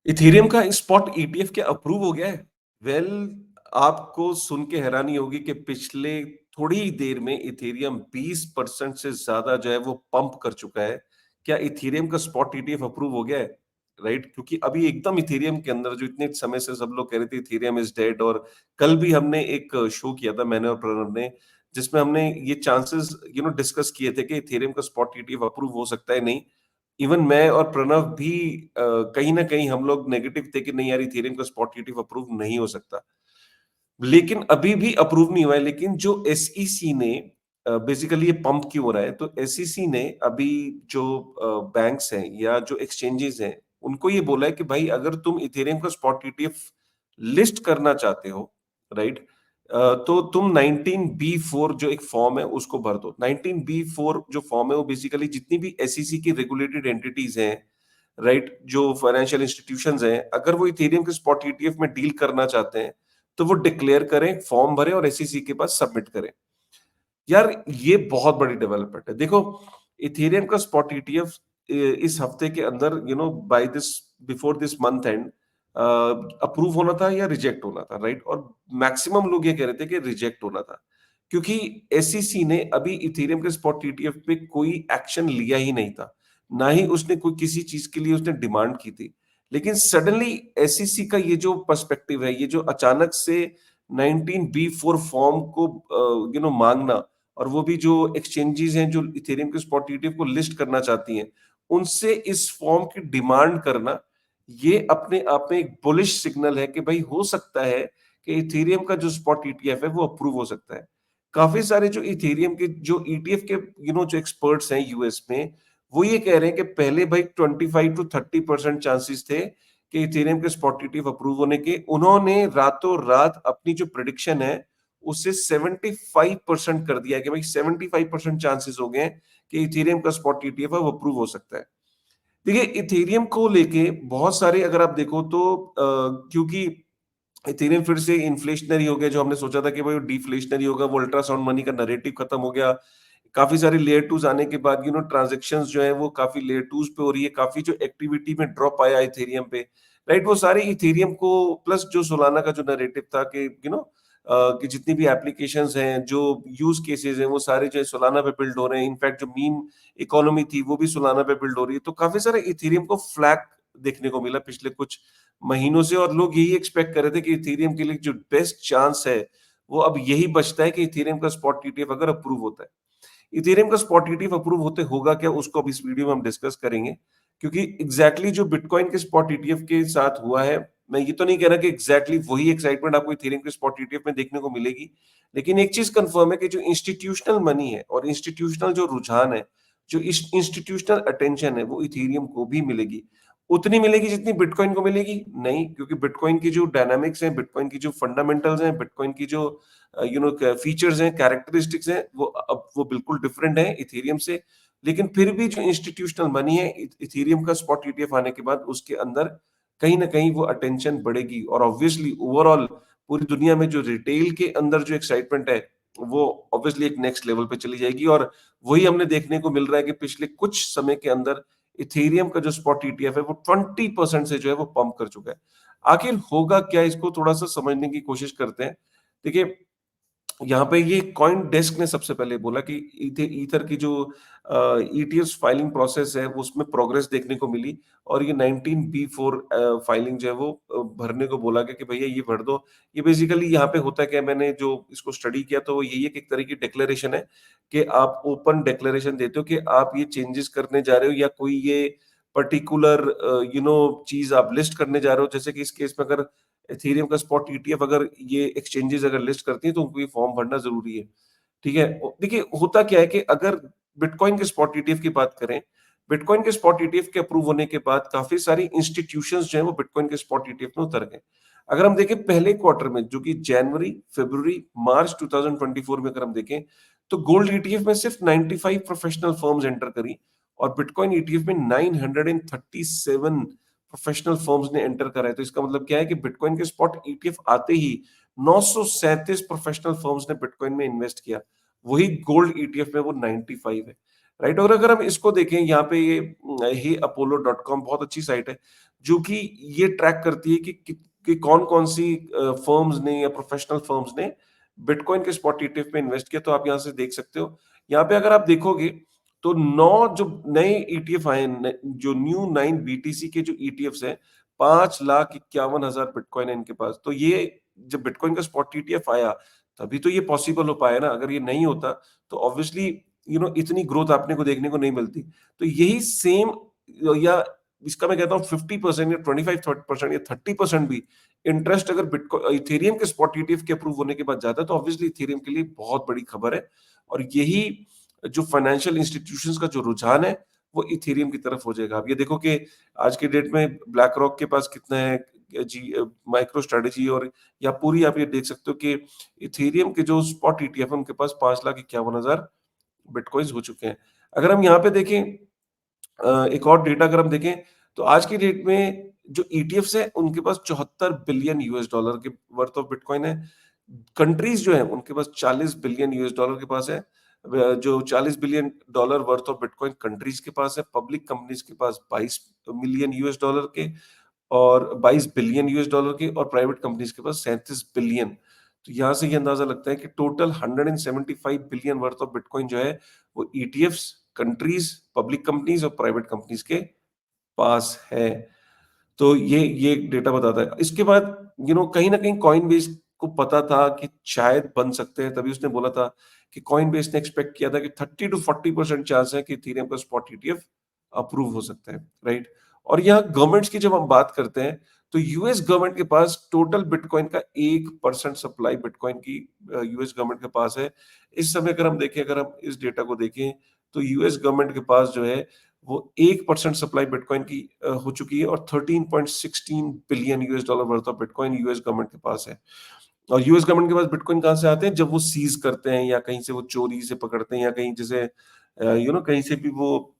Ethereum का spot ETF क्या approve हो गया है? वेल आपको सुन के हैरानी होगी कि पिछले थोड़ी ही देर में इथेरियम 20% से ज्यादा जो है वो पंप कर चुका है। क्या इथेरियम का स्पॉट ईटीएफ अप्रूव हो गया है? राइट, क्योंकि अभी एकदम इथेरियम के अंदर जो इतने समय से सब लोग कह रहे थे इथेरियम इज डेड, और कल भी हमने एक शो किया था मैंने और प्रणव ने, जिसमें हमने ये चांसेस डिस्कस किए थे कि इथेरियम का स्पॉट ईटीएफ अप्रूव हो सकता है नहीं। इवन मैं और प्रणव भी कहीं न कहीं हम लोग नेगेटिव थे कि नहीं यार इथेरियम का स्पॉट ईटीएफ अप्रूव नहीं हो सकता। लेकिन अभी भी अप्रूव नहीं हुआ है, लेकिन जो एसईसी ने बेसिकली ये पंप क्यों हो रहा है, तो एसईसी ने अभी जो बैंक्स हैं या जो एक्सचेंजेस हैं, उनको ये बोला है कि भाई अगर तुम इथेरियम का स्पॉट ईटीएफ लिस्ट करना चाहते हो, राइट? तो तुम 19B4 जो एक फॉर्म है उसको भर दो। 19B4 जो फॉर्म है वो बेसिकली जितनी भी एसईसी की रेगुलेटेड एंटिटीज हैं, राइट, जो फाइनेंशियल इंस्टीट्यूशंस हैं, अगर वो इथेरियम के स्पॉट ईटीएफ में डील करना चाहते हैं तो वो डिक्लेयर करें, फॉर्म भरें और एसईसी के पास सबमिट करें। यार ये बहुत बड़ी डेवलपमेंट है। देखो, इथेरियम का स्पॉट ईटीएफ इस हफ्ते के अंदर by this before this month end approve होना था या रिजेक्ट होना था, राइट? और मैक्सिमम लोग ये कह रहे थे कि रिजेक्ट होना था, क्योंकि एसईसी ने अभी इथेरियम के स्पॉट ईटीएफ पे कोई एक्शन लिया ही नहीं था, ना ही उसने कोई किसी चीज के लिए उसने डिमांड की थी। लेकिन सडनली एसईसी का ये जो पर्सपेक्टिव है, ये जो अचानक से 19B4 फॉर्म को मांगना, और वो भी जो एक्सचेंजेस हैं जो इथेरियम के स्पॉट ईटीएफ को लिस्ट करना चाहती हैं, उनसे इस फॉर्म की डिमांड करना, ये अपने आप में एक बुलिश सिग्नल है कि भाई हो सकता है कि इथेरियम का जो स्पॉट ईटीएफ है वो अप्रूव हो सकता है। काफी सारे जो इथेरियम के जो ईटीएफ के जो एक्सपर्ट्स हैं यूएस में, वो ये कह रहे हैं कि पहले भाई 25 to 30% चांसेस थे कि इथेरियम के स्पॉट ईटीएफ अप्रूव होने के। उन्होंने रातों रात अपनी जो प्रिडिक्शन है उससे 75% कर दिया है कि भाई 75% चांसेस हो गए हैं कि इथेरियम का स्पॉट ईटीएफ है वो अप्रूव हो सकता है। देखिए, इथेरियम को लेके बहुत सारे अगर आप देखो तो क्योंकि इथेरियम फिर से इन्फ्लेशनरी हो गया, जो हमने सोचा था कि भाई डिफ्लेशनरी होगा, वो अल्ट्रासाउंड मनी का नैरेटिव खत्म हो गया। काफी सारे लेयर टूज आने के बाद ट्रांजैक्शंस जो है वो काफी लेयर टूज पे हो रही है, काफी जो एक्टिविटी में ड्रॉप आया इथेरियम पे, राइट? वो सारे इथेरियम को प्लस जो सोलाना का जो नैरेटिव था कि कि जितनी भी एप्लीकेशंस हैं, जो यूज केसेस हैं, वो सारे जो है सोलाना पे बिल्ड हो रहे हैं। इनफैक्ट जो मीम इकोनॉमी थी वो भी सोलाना पे बिल्ड हो रही है। तो काफी सारे इथेरियम को फ्लैग देखने को मिला पिछले कुछ महीनों से, और लोग यही एक्सपेक्ट कर रहे थे कि इथेरियम के लिए जो बेस्ट चांस है वो अब यही बचता है कि इथेरियम का स्पॉट ईटीएफ अगर अप्रूव होता है। इथेरियम का स्पॉट ईटीएफ अप्रूव होते होगा क्या, उसको अब इस वीडियो में हम डिस्कस करेंगे, क्योंकि एग्जैक्टली जो बिटकॉइन के स्पॉट ईटीएफ के साथ हुआ है, मैं ये तो नहीं कह रहा कि एग्जैक्टली वही एक्साइटमेंट आपको इथेरियम के स्पॉट ईटीएफ में देखने को मिलेगी, लेकिन एक चीज कंफर्म है कि जो इंस्टीट्यूशनल मनी है और इंस्टीट्यूशनल जो रुझान है, जो इंस्टीट्यूशनल अटेंशन है, वो इथेरियम को भी मिलेगी। उतनी मिलेगी जितनी बिटकॉइन को मिलेगी नहीं, क्योंकि बिटकॉइन की जो डायनामिक्स हैं, बिटकॉइन की जो फंडामेंटल्स हैं, बिटकॉइन की जो फीचर्स हैं, कैरेक्टरिस्टिक्स हैं, वो अब वो बिल्कुल डिफरेंट है इथेरियम से। लेकिन फिर भी जो इंस्टीट्यूशनल मनी है, इथेरियम का स्पॉट ईटीएफ आने के बाद उसके अंदर कहीं ना कहीं वो अटेंशन बढ़ेगी, और ऑब्वियसली ओवरऑल पूरी दुनिया में जो रिटेल के अंदर जो एक्साइटमेंट है वो ऑब्वियसली एक नेक्स्ट लेवल पे चली जाएगी। और वही हमने देखने को मिल रहा है कि पिछले कुछ समय के अंदर इथेरियम का जो स्पॉट ईटीएफ है वो 20% से जो है वो पंप कर चुका है। आखिर होगा क्या, इसको थोड़ा सा समझने की कोशिश करते हैं। देखिए, यहाँ पे ये कॉइन डेस्क ने सबसे पहले बोला कि ईथर की जो ईटीएफ फाइलिंग प्रोसेस है वो उसमें प्रोग्रेस देखने को मिली, और ये 19B4 फाइलिंग जो है वो भरने को बोला गया कि भैया ये भर दो। ये बेसिकली यहाँ पे होता क्या है, मैंने जो इसको स्टडी किया तो वो यही है कि एक तरह की डिक्लेरेशन है कि आप ओपन डिक्लेरेशन देते हो कि आप ये चेंजेस करने जा रहे हो या कोई ये पर्टिकुलर चीज आप लिस्ट करने जा रहे हो। जैसे कि इस केस में अगर एथेरियम का स्पॉट ईटीएफ अगर ये एक्सचेंजेस अगर लिस्ट करती हैं तो उनको ये फॉर्म भरना जरूरी है। ठीक है, देखिए होता क्या है कि अगर बिटकॉइन के स्पॉट ईटीएफ की बात करें, बिटकॉइन के स्पॉट ईटीएफ के अप्रूव होने के बाद काफी सारी इंस्टीट्यूशंस जो है वो बिटकॉइन के स्पॉट ईटीएफ में उतर गए। अगर हम देखें पहले क्वार्टर में, जो कि जनवरी, फरवरी, मार्च 2024 में अगर हम देखें, तो गोल्ड ईटीएफ में सिर्फ 95 प्रोफेशनल फर्म्स एंटर करी, और बिटकॉइन ईटीएफ में 937 प्रोफेशनल फर्म्स ने एंटर करा है। तो इसका मतलब क्या है कि बिटकॉइन के स्पॉट ईटीएफ आते ही 937 प्रोफेशनल फर्म्स ने बिटकॉइन में इन्वेस्ट किया। वही गोल्ड ईटीएफ में वो 95 है, राइट? और अगर हम इसको देखें यहाँ पे, ये अपोलो.com बहुत अच्छी साइट है, जो कि ये ट्रैक करती है कि कौन-कौन सी फर्म्स ने या प्रोफेशनल फर्म्स ने बिटकॉइन के स्पॉट ईटीएफ में इन्वेस्ट किया, तो आप यहाँ से देख सकते हो। यहाँ पे अगर आप देखोगे तो 9 जो नए ईटीएफ आए हैं, जो न्यू 9 बीटीसी के जो ईटीएफ्स हैं, 5,51,000 बिटकॉइन है इनके पास। तो ये जब बिटकॉइन का स्पॉट ईटीएफ आया, तभी तो ये पॉसिबल हो पाया ना। अगर ये नहीं होता, तो ऑब्वियसली इतनी ग्रोथ आपने को देखने को नहीं मिलती। तो यही सेम, या इसका मैं कहता हूँ 50% या 25-30% या 30% भी इंटरेस्ट अगर बिटकॉइन इथेरियम के स्पॉट ईटीएफ के अप्रूव होने के बाद जाता है, तो ऑब्वियसली इथेरियम के लिए बहुत बड़ी खबर है। और यही जो फाइनेंशियल इंस्टीट्यूशंस का जो रुझान है, वो इथेरियम की तरफ हो जाएगा। आप ये देखो कि आज की डेट में ब्लैक रॉक के पास कितना है, जी माइक्रो स्ट्रेटेजी, और या पूरी आप ये देख सकते हो कि इथेरियम के जो स्पॉट ईटीएफ है, उनके पास 5,51,000 बिटकॉइंस हो चुके हैं। अगर हम यहाँ पे देखें, एक और डेटा अगर हम देखें, तो आज की डेट में जो ईटीएफ्स हैं, उनके पास 74 बिलियन यूएस डॉलर के वर्थ ऑफ बिटकॉइन है। कंट्रीज जो है, उनके पास 40 बिलियन यूएस डॉलर के पास है। जो 40 billion dollar worth of bitcoin countries के पास है, पब्लिक कंपनीज के पास 22 मिलियन यूएस डॉलर के, और 22 बिलियन यूएस डॉलर के, और प्राइवेट कंपनीज के पास 37 बिलियन। तो यहाँ से ये अंदाजा लगता है कि total 175 billion worth of bitcoin जो है, वो ईटीएफ्स, कंट्रीज, पब्लिक कंपनीज और प्राइवेट कंपनीज के पास है। तो ये डेटा बताता है। इसके बाद कहीं न कहीं कॉइनबेस को पता था कि शायद बन सकते हैं, तभी उसने बोला था कि कॉइनबेस ने एक्सपेक्ट किया था कि 30 टू 40% चांस है कि इथेरियम का स्पॉट ईटीएफ अप्रूव हो सकता है, राइट? और यहाँ गवर्नमेंट्स की जब हम बात करते हैं, तो यूएस गवर्नमेंट के पास टोटल बिटकॉइन का 1% सप्लाई बिटकॉइन की यूएस गवर्नमेंट के पास है। इस समय अगर हम इस डेटा को देखें, तो यूएस गवर्नमेंट के पास जो है, वो 1% सप्लाई बिटकॉइन की हो चुकी है, और 13.16 billion US dollar worth of bitcoin US government के पास है। और यूएस गवर्नमेंट के पास बिटकॉइन कहाँ से आते हैं? जब वो सीज करते हैं, या कहीं से वो चोरी से पकड़ते हैं, या कहीं जैसे कहीं से भी वो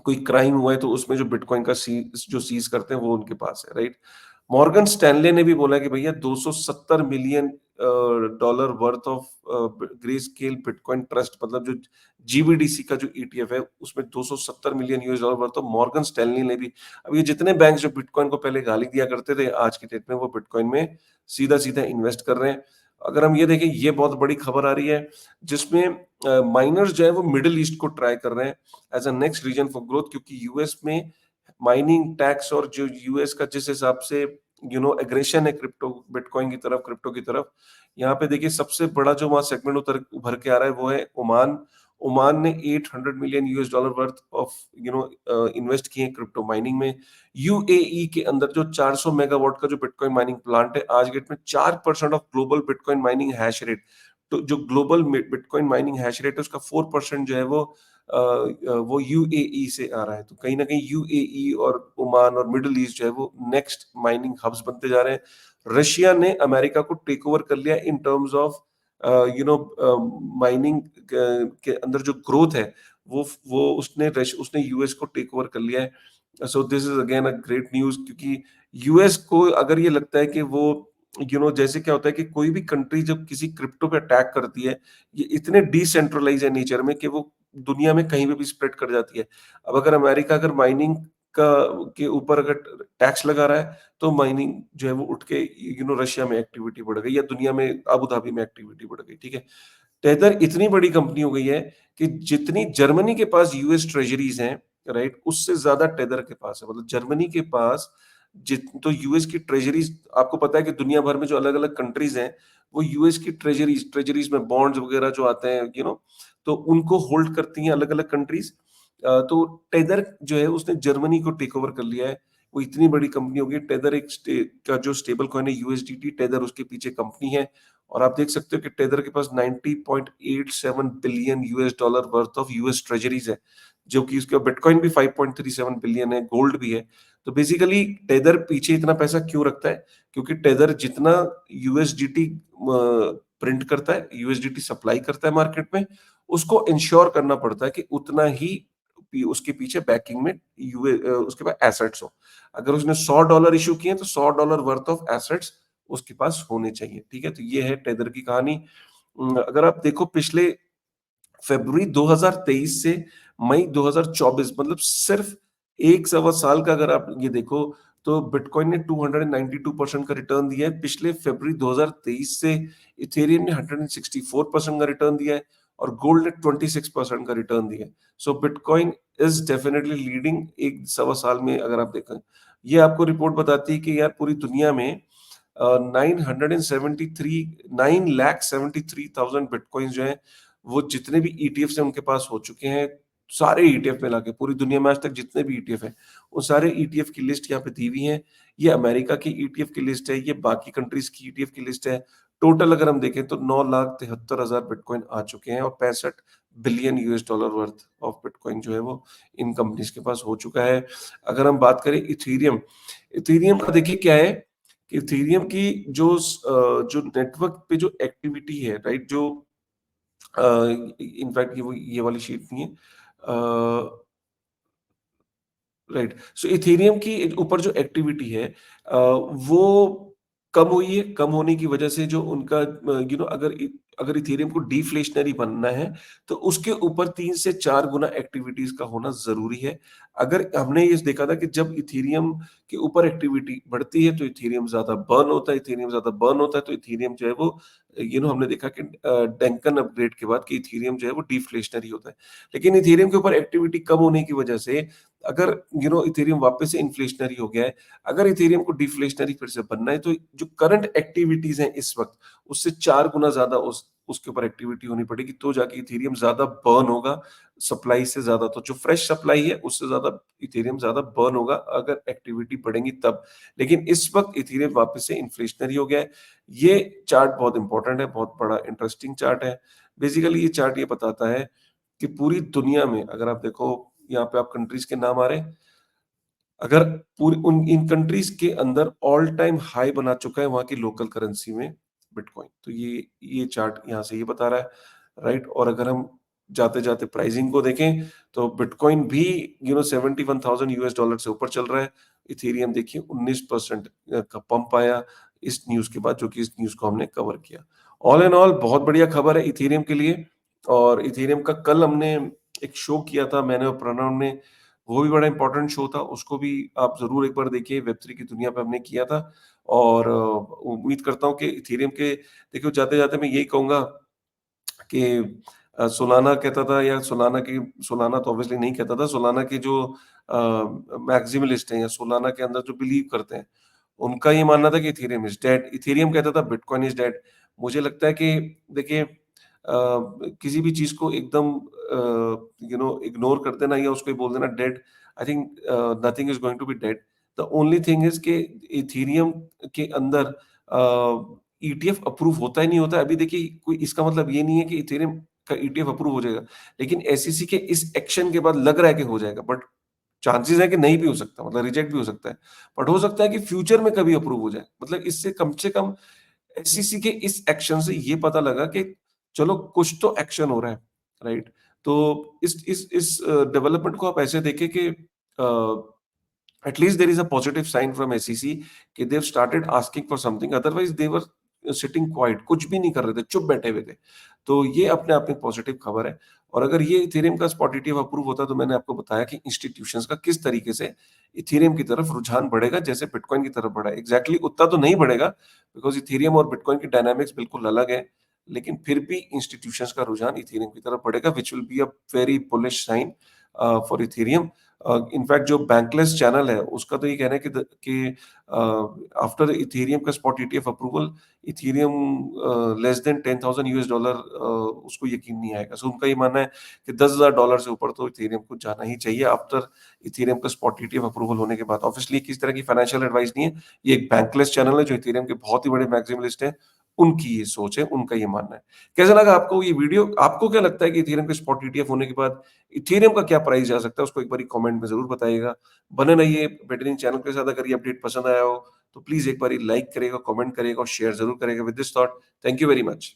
कोई क्राइम हुआ है, तो उसमें जो बिटकॉइन का सीज करते हैं, वो उनके पास है, राइट? मॉर्गन स्टैनले ने भी बोला कि भैया 270 million dollar worth of grey scale bitcoin trust, मतलब जो जीबीडीसी का जो ईटीएफ है, उसमें 270 million US dollar worth of, Morgan Stanley ने भी। अब ये जितने बैंक जो बिटकॉइन को पहले गाली दिया करते थे, आज की डेट में वो बिटकॉइन में सीधा सीधा इन्वेस्ट कर रहे हैं। अगर हम ये देखें, ये बहुत बड़ी खबर आ रही है, जिसमें माइनर्स जो है, वो मिडिल ईस्ट को ट्राई कर रहे हैं as a next reason for growth, क्योंकि यूएस में माइनिंग टैक्स, और जो यूएस का जिस हिसाब से एग्रेशन है क्रिप्टो बिटकॉइन की तरफ, क्रिप्टो की तरफ, यहाँ पे देखिए सबसे बड़ा जो वहाँ सेगमेंट उभर के आ रहा है, वो है ओमान। ओमान ने 800 million US dollar worth of invest किए हैं क्रिप्टो माइनिंग में। यूएई के अंदर जो 400 मेगावाट का जो बिटकॉइन माइनिंग प्लांट है, आज डेट में 4% of global bitcoin mining hash rate, तो जो global bitcoin mining hash rate है, उसका 4% जो है, वो यूएई से आ रहा है। तो कहीं ना कहीं यूएई और ओमान और मिडिल ईस्ट जो है, वो नेक्स्ट माइनिंग हब्स बनते जा रहे हैं। रशिया ने अमेरिका को टेक ओवर कर लिया इन टर्म्स ऑफ माइनिंग के अंदर जो ग्रोथ है, वो उसने यूएस को टेक ओवर कर लिया है। So this is again a great news, क्योंकि यूएस को अगर ये लगता है कि वो जैसे क्या होता है कि कोई भी कंट्री जब किसी क्रिप्टो पे अटैक करती है, ये इतने डिसेंट्रलाइज है नेचर में कि वो दुनिया में कहीं पे भी स्प्रेड कर जाती है। अब अगर अमेरिका अगर माइनिंग का के ऊपर अगर टैक्स लगा रहा है, तो माइनिंग जो है वो उठ के रशिया में एक्टिविटी बढ़ गई, या दुनिया में अबू धाबी में एक्टिविटी बढ़ गई, ठीक है। टेथर इतनी बड़ी कंपनी हो गई है कि जितनी जर्मनी के पास यूएस ट्रेजरीज हैं, राइट, उससे ज्यादा टेथर के पास है। मतलब जर्मनी के पास जित तो यूएस की ट्रेजरीज, आपको पता है कि दुनिया भर में जो अलग अलग कंट्रीज हैं, वो यूएस की ट्रेजरीज में बॉन्ड्स वगैरह जो आते हैं, तो उनको होल्ड करती हैं अलग अलग कंट्रीज। तो टेदर जो है, उसने जर्मनी को टेक ओवर कर लिया है। वो इतनी बड़ी कंपनी होगी। टेदर का जो स्टेबल कॉइन है यूएसडीटी, टेदर उसके पीछे कंपनी है। और आप देख सकते हो कि टेदर के पास 90.87 billion US dollar worth of US treasuries है, जो कि उसका बिटकॉइन भी 5.37 बिलियन है, गोल्ड भी है। तो बेसिकली टेदर पीछे इतना पैसा क्यों रखता है? क्योंकि टेदर जितना यूएसडीटी प्रिंट करता है, यूएसडीटी सप्लाई करता है मार्केट में, उसको इंश्योर करना पड़ता है कि उतना ही उसके पीछे बैकिंग में उसके पास एसेट्स हो। अगर उसने $100 इशू किए, तो $100 वर्थ ऑफ एसेट्स उसके पास होने चाहिए, ठीक है। तो ये है टेदर की कहानी। अगर आप देखो, पिछले फरवरी 2023 से मई 2024, मतलब सिर्फ एक सवा साल का अगर आप ये देखो, तो बिटकॉइन ने 292% का रिटर्न दिया है। पिछले फरवरी 2023 से इथेरियम ने 164% का रिटर्न दिया है और गोल्ड ने 26% का रिटर्न दिया है। सो बिटकॉइन इज डेफिनेटली लीडिंग एक सवा साल में अगर आप देखें। ये आपको रिपोर्ट बताती है कि यार पूरी दुनिया में 973 बिटकॉइन जो है वो जितने भी ईटीएफ से उनके पास हो चुके हैं, सारे ईटीएफ में लाके पूरी दुनिया में आज तक जितने भी ईटीएफ है वो सारे ईटीएफ की लिस्ट यहाँ पे दी हुई है। ये अमेरिका की ईटीएफ की लिस्ट है, ये बाकी कंट्रीज की ईटीएफ की लिस्ट है। टोटल अगर हम देखें तो 9,73,000 बिटकॉइन आ चुके हैं और 65 billion US dollar worth of bitcoin जो है वो इन कंपनीज के पास हो चुका है। अगर हम बात करें इथेरियम, इथेरियम का देखिए क्या है कि इथेरियम की जो नेटवर्क पे जो एक्टिविटी है, राइट, जो इनफैक्ट ये वाली शीट नहीं है, राइट। सो इथेरियम की ऊपर जो एक्टिविटी है वो कम हुई है। कम होने की वजह से जो उनका अगर इथेरियम को डिफ्लेशनरी बनना है तो उसके ऊपर 3 से 4 गुना एक्टिविटीज का होना जरूरी है। अगर हमने ये देखा था कि जब इथेरियम के ऊपर एक्टिविटी बढ़ती है तो इथेरियम ज्यादा बर्न होता है, इथेरियम ज्यादा बर्न होता है तो इथेरियम जो है वो हमने देखा कि डैंकन अपग्रेड के बाद कि इथेरियम जो है वो डिफ्लेशनरी होता है। लेकिन इथेरियम के ऊपर एक्टिविटी कम होने की वजह से अगर इथेरियम वापस से इन्फ्लेशनरी हो गया है, अगर इथेरियम को डिफ्लेशनरी फिर से बनना है तो जो करंट एक्टिविटीज हैं इस वक्त उससे 4 गुना ज्यादा उसके ऊपर एक्टिविटी होनी पड़ेगी तो जाके इथेरियम ज्यादा बर्न होगा सप्लाई से ज्यादा। तो जो फ्रेश सप्लाई है उससे ज्यादा इथेरियम ज्यादा बर्न होगा अगर एक्टिविटी बढ़ेगी तब। लेकिन इस वक्त इथेरियम वापस से इन्फ्लेशनरी हो गया है। ये चार्ट बहुत इंपॉर्टेंट है, बहुत बड़ा इंटरेस्टिंग चार्ट है। बेसिकली ये चार्ट ये बताता है कि पूरी दुनिया में अगर आप देखो, यहाँ पे आप कंट्रीज के नाम आ रहे हैं, अगर पूरी उन इन कंट्रीज के अंदर ऑल टाइम हाई बना चुका है वहां की लोकल करेंसी में बिटकॉइन। तो ये चार्ट यहाँ से ये बता रहा है, राइट। और अगर हम जाते जाते प्राइसिंग को देखें तो बिटकॉइन भी 71,000 यूएस डॉलर से ऊपर चल रहा है। इथेरियम देखिए 19% का पंप आया इस न्यूज के बाद, जो कि इस न्यूज को हमने कवर किया। ऑल एंड ऑल बहुत बढ़िया खबर है इथेरियम के लिए। और इथेरियम का कल हमने एक शो किया था, मैंने और प्रणव ने, वो भी बड़ा इंपॉर्टेंट शो था, उसको भी आप ज़रूर एक बार देखिए। वेब3 की दुनिया पे हमने किया था। और उम्मीद करता हूँ कि इथेरियम के, देखिए जाते-जाते मैं यही कहूँगा कि सोलाना कहता था, या सोलाना तो ऑब्वियसली नहीं कहता था, सोलाना के जो मैक्सिमलिस्ट हैं या सोलाना के अंदर जो बिलीव करते हैं, उनका ये मानना था कि इथेरियम इज़ डेड। इथेरियम कहता था बिटकॉइन इज़ डेड। मुझे लगता है कि देखिए किसी भी चीज़ को एकदम इग्नोर कर देना या उसको ही बोल देना dead, I think nothing is going to be dead. The only thing is कि इथेरियम के अंदर ईटीएफ अप्रूव होता ही नहीं होता है। अभी देखिए कोई इसका मतलब ये नहीं है कि इथेरियम का ईटीएफ अप्रूव हो जाएगा, लेकिन एसईसी के इस एक्शन के बाद लग रहा है कि हो जाएगा, बट चांसेस है कि नहीं भी हो सकता, मतलब रिजेक्ट भी हो सकता है। बट हो सकता है कि फ्यूचर में कभी अप्रूव हो जाए। मतलब इससे कम से कम एसईसी के इस एक्शन से ये पता लगा कि चलो कुछ तो एक्शन हो रहा है, राइट। तो इस डेवलपमेंट को आप ऐसे देखें कि at least there is a positive sign from SEC कि they've started asking for something, otherwise they were sitting quiet, कुछ भी नहीं कर रहे थे, चुप बैठे हुए थे। तो ये अपने आप में पॉजिटिव खबर है। और अगर ये इथेरियम का स्पॉट ईटीएफ अप्रूव होता तो मैंने आपको बताया कि इंस्टीट्यूशंस का किस तरीके से इथेरियम की तरफ रुझान बढ़ेगा जैसे बिटकॉइन की तरफ बढ़ा है। एग्जैक्टली उतना तो नहीं बढ़ेगा बिकॉज इथेरियम और बिटकॉइन की डायनामिक्स बिल्कुल अलग है, लेकिन फिर भी इंस्टीट्यूशंस का रुझान इथेरियम की तरफ बढ़ेगा which will be a very bullish sign for Ethereum. In fact जो बैंकलेस चैनल है उसका तो ये कहना है कि आफ्टर इथेरियम का spot ETF approval Ethereum less than 10,000 US dollar उसको यकीन नहीं आएगा। सो उनका ये मानना है कि $10,000 से ऊपर तो इथेरियम को जाना ही चाहिए आफ्टर इथेरियम का स्पॉट ईटीएफ अप्रूवल होने के बाद। ऑब्वियसली किस तरह की फाइनेंशियल एडवाइस नहीं है, ये एक बैंकलेस चैनल है जो इथेरियम के बहुत ही बड़े मैक्सिमलिस्ट हैं, उनकी ये सोच है, उनका ये मानना है। कैसा लगा आपको ये वीडियो? आपको क्या लगता है कि इथेरियम के स्पॉट ईटीएफ होने के बाद इथेरियम का क्या प्राइस जा सकता है? उसको एक बारी कमेंट में ज़रूर बताइएगा। बने रहिए बेटरिंग चैनल के साथ। अगर ये अपडेट पसंद आया हो तो प्लीज़ एक बारी लाइक करिएगा, कमेंट करिएगा और शेयर ज़रूर करिएगा। With this thought, thank you very much.